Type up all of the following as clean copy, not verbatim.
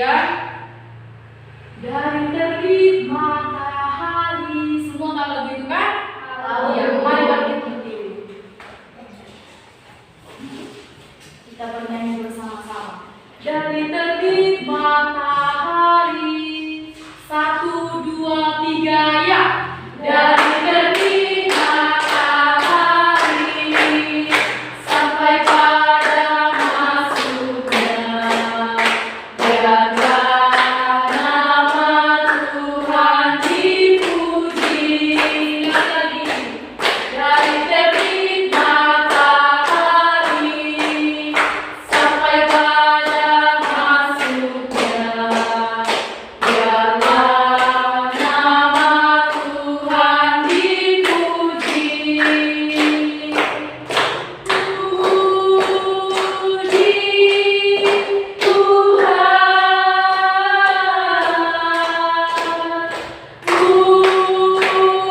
sekalian, dari terbit matahari. Semua tahu lagu itu kan? Tahu. Ya, mari bangkit berdiri. Kita bernyanyi bersama-sama. Dari terbit matahari, 1, 2, 3 ya. Dari terbit matahari sampai pada masuknya, biarlah nama Tuhan dipuji. Lagi. Dari terbit matahari sampai pada masuknya, biarlah nama Tuhan dipuji.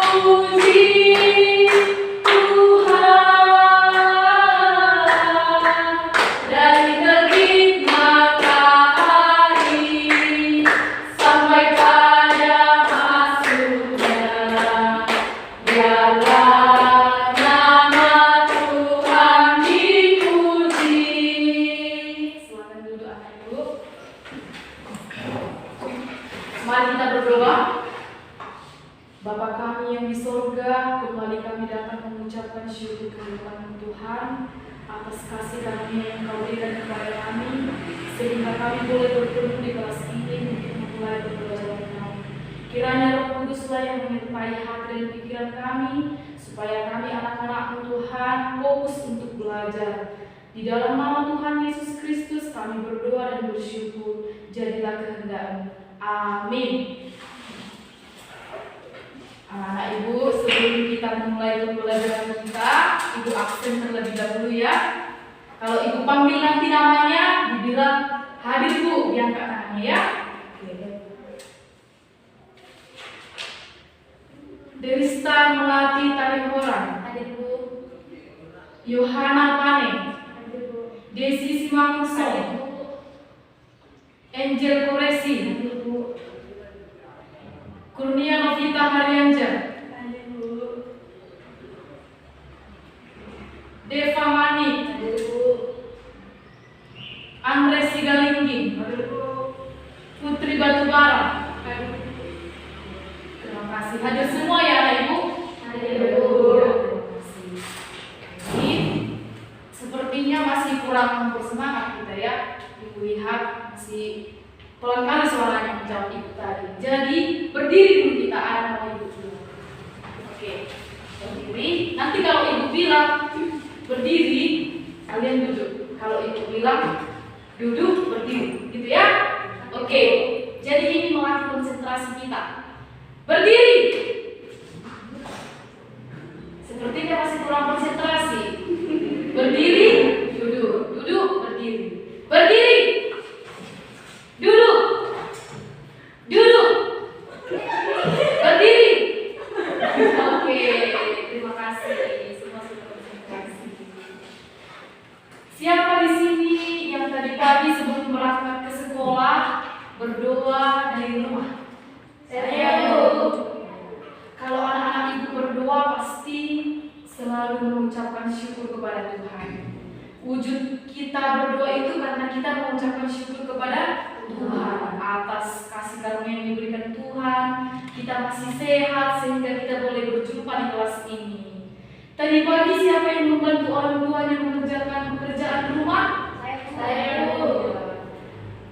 Puji Tuhan. Dari terbit matahari sampai pada masuknya, biarlah nama Tuhan dipuji. Silakan duduk anak ibu. Mari kita berdoa. Bapa kami yang di sorga, kembali kami datang mengucapkan syukur kehadiran Tuhan atas kasih karunia yang Kau berikan kepada kami, sehingga kami boleh bertemu di kelas ini untuk memulai pembelajaran kami. Kiranya Roh Kuduslah yang menyertai hati dan pikiran kami, supaya kami anak-anak-Mu Tuhan fokus untuk belajar. Di dalam nama Tuhan Yesus Kristus kami berdoa dan bersyukur. Jadilah kehendak-Mu. Amin. Anak-anak ibu, sebelum kita memulai pembelajaran kita, ibu absen terlebih dahulu ya. Kalau ibu panggil nanti namanya, dibilang hadir bu, diangkat tangannya ya. Derista Melati Tarihorang, hadir bu. Yohana Pane, hadir bu. Desi Simanguso, hadir bu. Angel Koresi, hadir bu. Kurnia Novita Haryanja, hadir bu. Deva Mani, hadir bu. Andre Sigalinggi, hadir bu. Putri Batubara, hadir bu. Terima kasih. Hadir semua ya anak ibu? Hadir bu. Terima kasih. Ini sepertinya masih kurang bersemangat kita ya. Ibu lihat masih pelan kali suaranya menjawab ibu tadi. Jadi berdiri dulu kita, anak mau ibu dulu. Oke, berdiri. Nanti kalau ibu bilang berdiri, kalian duduk. Kalau ibu bilang duduk, berdiri, gitu ya. Oke. Jadi ini melatih konsentrasi kita. Berdiri. Sepertinya masih kurang konsentrasi. Berdiri, duduk, duduk, berdiri. Berdiri. Duduk. Duduk. Berdiri. Oke, terima kasih. Semua sudah konsentrasi. Siapa di sini yang tadi pagi sebelum berangkat ke sekolah berdoa dari rumah? Saya Bu. Kalau anak-anak ibu berdoa pasti selalu mengucapkan syukur kepada Tuhan. Wujud kita berdoa itu karena kita mengucapkan syukur kepada Tuhan atas kasih karunia yang diberikan Tuhan. Kita masih sehat sehingga kita boleh berjumpa di kelas ini. Tadi pagi siapa yang membantu orang tuanya mengerjakan pekerjaan rumah? Saya Bu.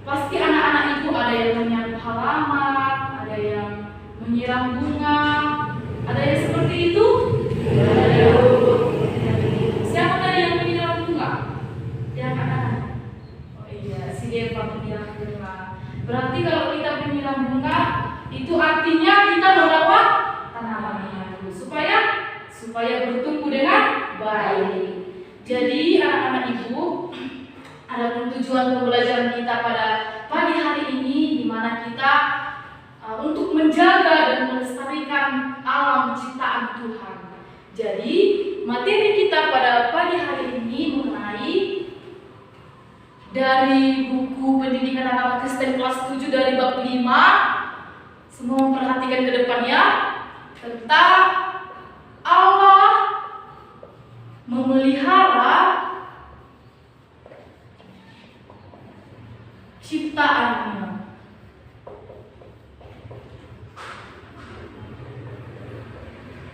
Pasti anak-anak ibu ada yang menyapu halaman, ada yang menyiram bunga, ada yang seperti itu? Ada Bu. Siapa tadi yang menyiram bunga? Siapa anak? Oh iya, si Deva menyiram bunga. Berarti kalau kita menyiram bunga, itu artinya kita merawat tanamannya dulu supaya bertumbuh dengan baik. Jadi anak-anak ibu, ada tujuan pembelajaran kita pada pagi hari ini, di mana kita untuk menjaga dan melestarikan alam ciptaan Tuhan. Jadi materi kita pada pagi hari ini mengenai dari buku Pendidikan Agama Kristen kelas 7 dari bab 5. Semua memperhatikan ke depannya tentang Allah memelihara ciptaannya.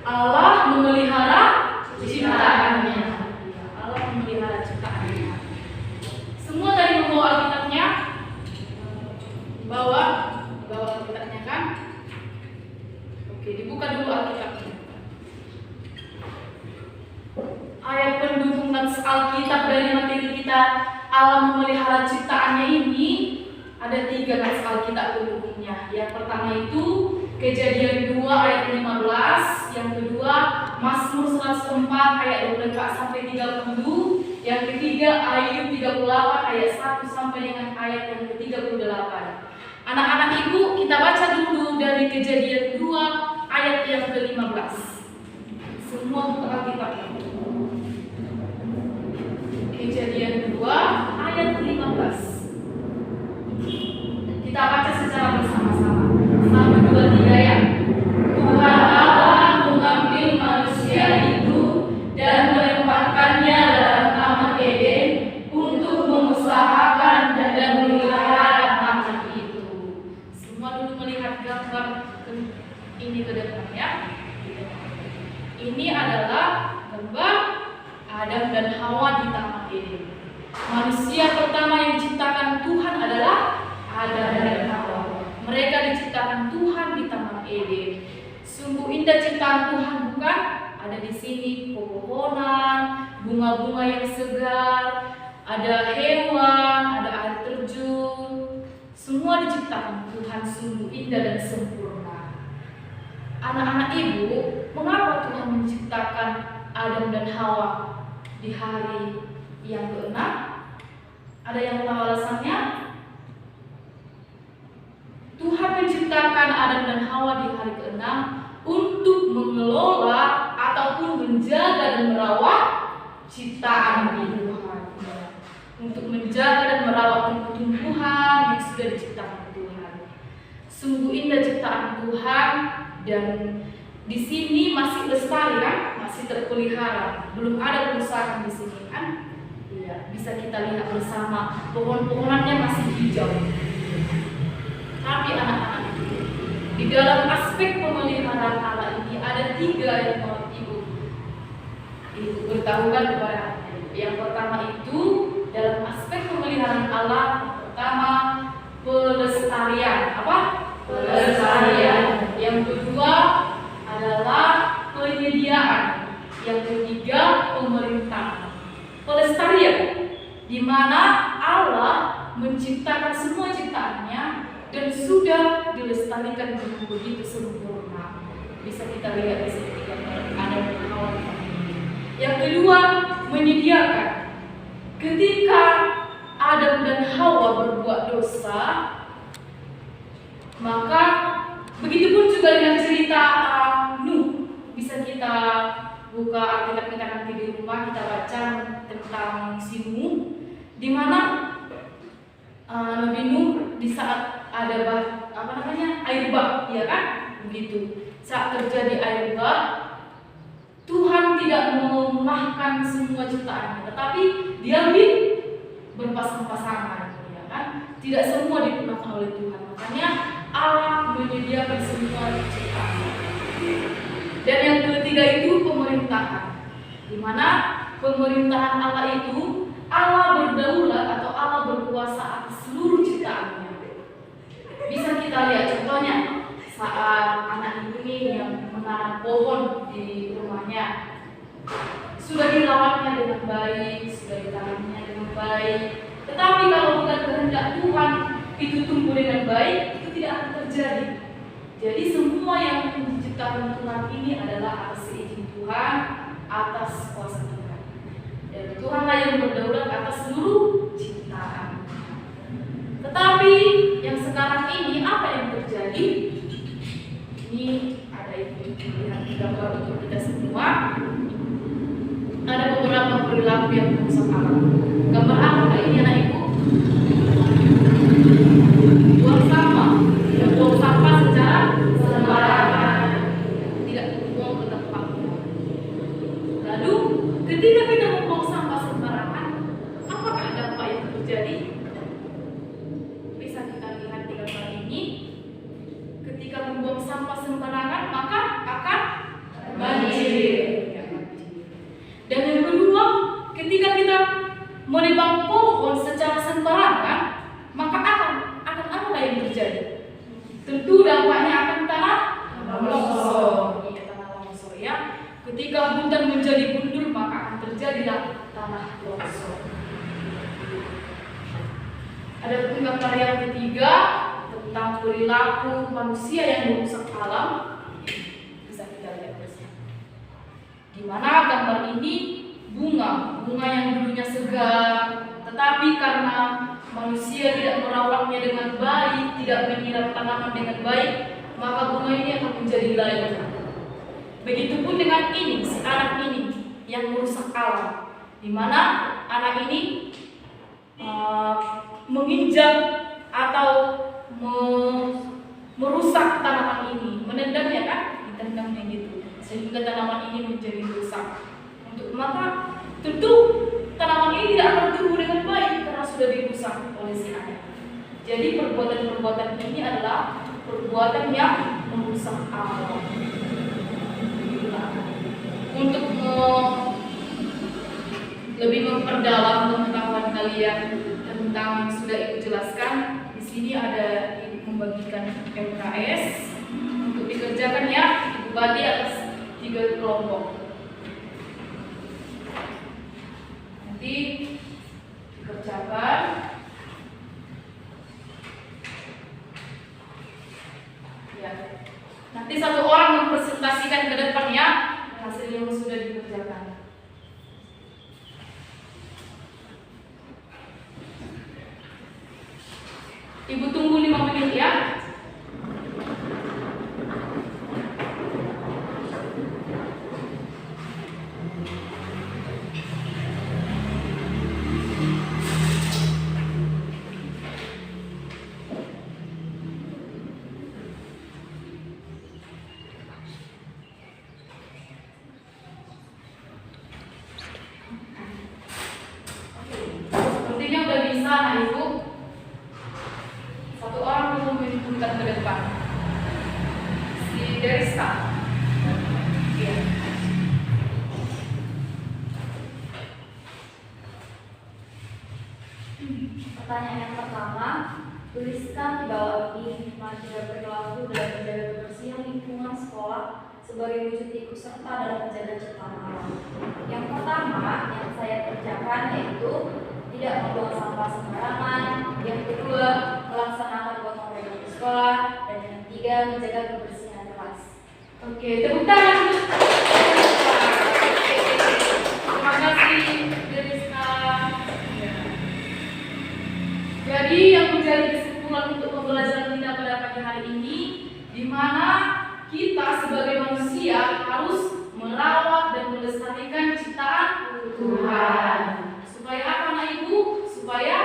Allah memelihara ciptaannya. Allah memelihara ciptaannya. Semua dari membawa Alkitabnya, bawa Alkitabnya kan? Oke, dibuka dulu Alkitabnya. Ayat pendukung Alkitab dari materi kita Allah memelihara ciptaannya ini ada 3 nats Alkitab pendukungnya. Yang pertama itu Kejadian 2 ayat 15, yang kedua Mazmur 104 ayat 24 sampai 30, yang ketiga Ayub 38 ayat 1 sampai dengan ayat yang ke-38. Anak-anak ibu, kita baca dulu dari Kejadian 2 ayat yang ke-15. Semua buka Alkitab. Kejadian 2 ayat 15. Kita baca secara bersama-sama. 1, 2, 3 ya. Tuhan Allah mengambil manusia itu dan menempatkannya dalam taman Eden untuk mengusahakan dan memelihara taman itu. Semua dulu melihat gambar ini ke depan ya. Ini adalah gambar Adam dan Hawa di taman Eden. Manusia pertama yang diciptakan Tuhan adalah Adam dan Hawa. Mereka diciptakan Tuhan di taman Eden. Sungguh indah ciptaan Tuhan, bukan? Ada di sini pepohonan, bunga-bunga yang segar, ada hewan, ada air terjun. Semua diciptakan Tuhan sungguh indah dan sempurna. Anak-anak ibu, mengapa Tuhan menciptakan Adam dan Hawa di hari yang ke-6? Ada yang tahu alasannya? Tuhan menciptakan Adam dan Hawa di hari ke-6 untuk mengelola ataupun menjaga dan merawat ciptaan Tuhan. Untuk menjaga dan merawat tumbuh-tumbuhan yang sudah diciptakan Tuhan. Sungguh indah ciptaan Tuhan, dan di sini masih lestari kan? Masih terpelihara. Belum ada kerusakan di sini kan? Iya, bisa kita lihat bersama pohon-pohonannya masih hijau. Tapi anak-anak, di dalam aspek pemeliharaan Allah ini ada 3 yang mau ibu beritahukan kepada anak. Yang pertama itu dalam aspek pemeliharaan Allah, pertama pelestarian. Apa? Pelestarian. Yang kedua adalah penyediaan. Yang ketiga pemerintahan. Pelestarian, di mana Allah menciptakan semua ciptaannya dan sudah dilestarikan dengan begitu sempurna. Bisa kita lihat di sini gambar Adam dan Hawa. Yang kedua, menyediakan. Ketika Adam dan Hawa berbuat dosa, maka begitupun juga dengan cerita Nuh. Bisa kita buka Alkitab kita nanti di rumah, kita baca tentang si Nuh, di mana Nabi Nuh di saat ada air bah, ya kan? Begitu. Saat terjadi air bah, Tuhan tidak melemahkan semua ciptaannya, tetapi Dia berpasang-pasangan, ya kan? Tidak semua digunakan oleh Tuhan. Makanya Allah menyediakan semua ciptaannya. Dan yang ketiga itu pemerintahan, di mana pemerintahan Allah itu Allah berdaulat atau Allah berkuasa atas seluruh ciptaannya. Bisa kita lihat contohnya saat anak ini yang menanam pohon di rumahnya, sudah dirawatnya dengan baik, sudah ditanamnya dengan baik. Tetapi kalau bukan kehendak Tuhan itu tumbuh dengan baik, itu tidak akan terjadi. Jadi semua yang diciptakan Tuhan ini adalah atas izin Tuhan, atas kuasa Tuhan. Dan Tuhanlah yang berdaulat atas seluruh ciptaan. Tetapi yang sekarang ini apa yang terjadi? Ini ada ibu lihat gambar untuk kita semua. Ada beberapa perilaku yang merusak alam. Gambar apa ini anak ibu? terjadi? Bisa kita lihat di gambar ini. Ketika membuang sampah sembarangan maka akan banjir. Dan yang kedua, ketika kita menebang pohon secara sembarangan, maka akan apa yang terjadi? Tentu dampaknya akan tanah longsor. Iya, tanah longsor ya. Ketika hutan menjadi gundul maka akan terjadilah tanah longsor. Ada gambar yang ketiga tentang perilaku manusia yang merusak alam. Bisa kita lihat bersama. Di mana gambar ini bunga yang dulunya segar, tetapi karena manusia tidak merawatnya dengan baik, tidak menyiram tanaman dengan baik, maka bunga ini akan menjadi layu. Begitupun dengan ini, si anak ini yang merusak alam, di mana anak ini menginjak atau merusak tanaman ini, menendangnya kan, ditendangnya gitu, sehingga tanaman ini menjadi rusak. Maka tentu tanaman ini tidak akan tumbuh dengan baik karena sudah dirusak oleh si anak. Jadi perbuatan-perbuatan ini adalah perbuatan yang merusak alam. Untuk lebih memperdalam pengetahuan kalian tentang yang sudah Ibu jelaskan, di sini ada Ibu membagikan MKS untuk dikerjakan ya. Ibu bagi atas 3 kelompok. Nanti dikerjakan. Ya. Nanti satu orang mempresentasikan ke depan ya hasil yang sudah dikerjakan. Ibu tunggu 5 menit ya. Sepertinya udah bisa, nah Ibu. Satu orang perlu menunjukkan ke depan. Si Deriska. Iya. Pertanyaan yang pertama, tuliskan di bawah ini margina perilaku dalam menjaga kebersihan lingkungan sekolah sebagai wujud ikut serta dalam menjaga ciptaan alam. Yang pertama yang saya kerjakan yaitu tidak membuang sampah sembarangan. Yang kedua, melaksanakan gotong royong di sekolah. Dan yang ketiga, menjaga kebersihan kelas. Oke, tepuk tangan. Terima kasih Deriska. Jadi yang menjadi kesimpulan untuk pembelajaran kita pada pagi hari ini, di mana kita sebagai manusia harus merawat dan melestarikan ciptaan Tuhan. Supaya apa anak Ibu? Supaya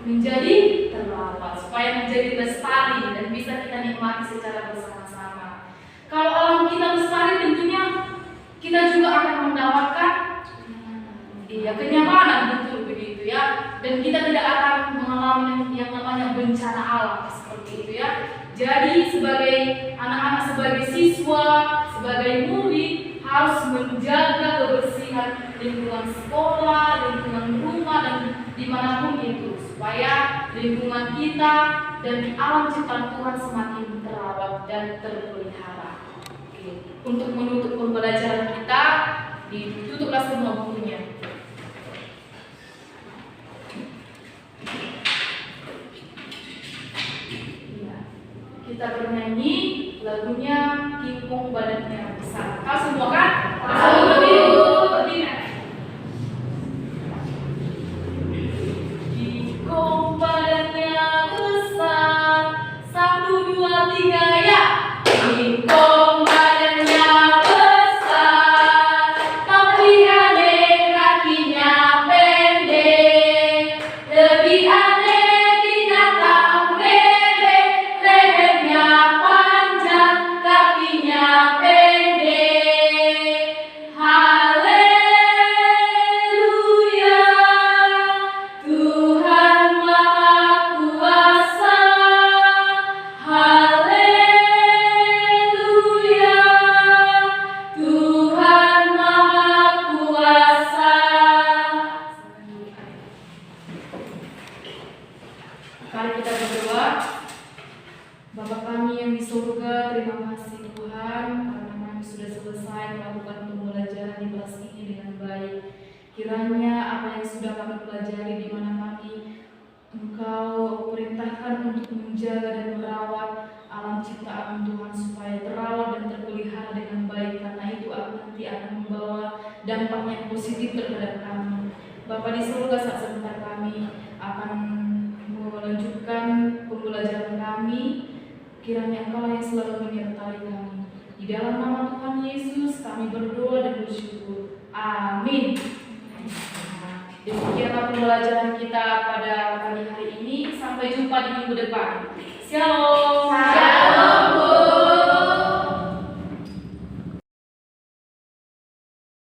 menjadi terawat, supaya menjadi lestari dan bisa kita nikmati secara bersama-sama. Kalau alam kita lestari, tentunya kita juga akan mendapatkan kenyamanan, betul begitu ya. Dan kita tidak akan mengalami yang namanya bencana alam seperti itu ya. Jadi sebagai anak-anak, sebagai siswa, sebagai murid harus menjaga kebersihan lingkungan sekolah, lingkungan rumah dan dimanapun itu, supaya lingkungan kita dan alam ciptaan Tuhan semakin terawat dan terpelihara. Oke. Untuk menutup pembelajaran kita, ditutuplah semua bukunya. Kita bernyanyi lagunya Kingkong Badannya Besar. Tahu semua kan? Tahu. Kingkong badannya besar, 1, 2, 3 ya. Kingkong badannya besar, tapi aneh kakinya pendek. Lebih aneh binatang bebek, lehernya panjang, kakinya pendek. Mari kita berdoa. Bapa kami yang di surga, terima kasih Tuhan karena kami sudah selesai melakukan pembelajaran di kelas ini dengan baik. Kiranya apa yang sudah kami pelajari di mana kami Engkau perintahkan untuk menjaga dan merawat alam ciptaan Tuhan supaya terawat dan terpelihara dengan baik, karena itu nanti akan membawa dampak yang positif terhadap kami. Bapa di surga, saat sebentar kami akan melanjutkan pembelajaran kami. Kiranya Engkau yang selalu menyertai kami. Di dalam nama Tuhan Yesus kami berdoa dan bersyukur. Amin. Demikianlah pembelajaran kita pada pagi hari ini. Sampai jumpa di minggu depan. Shalom.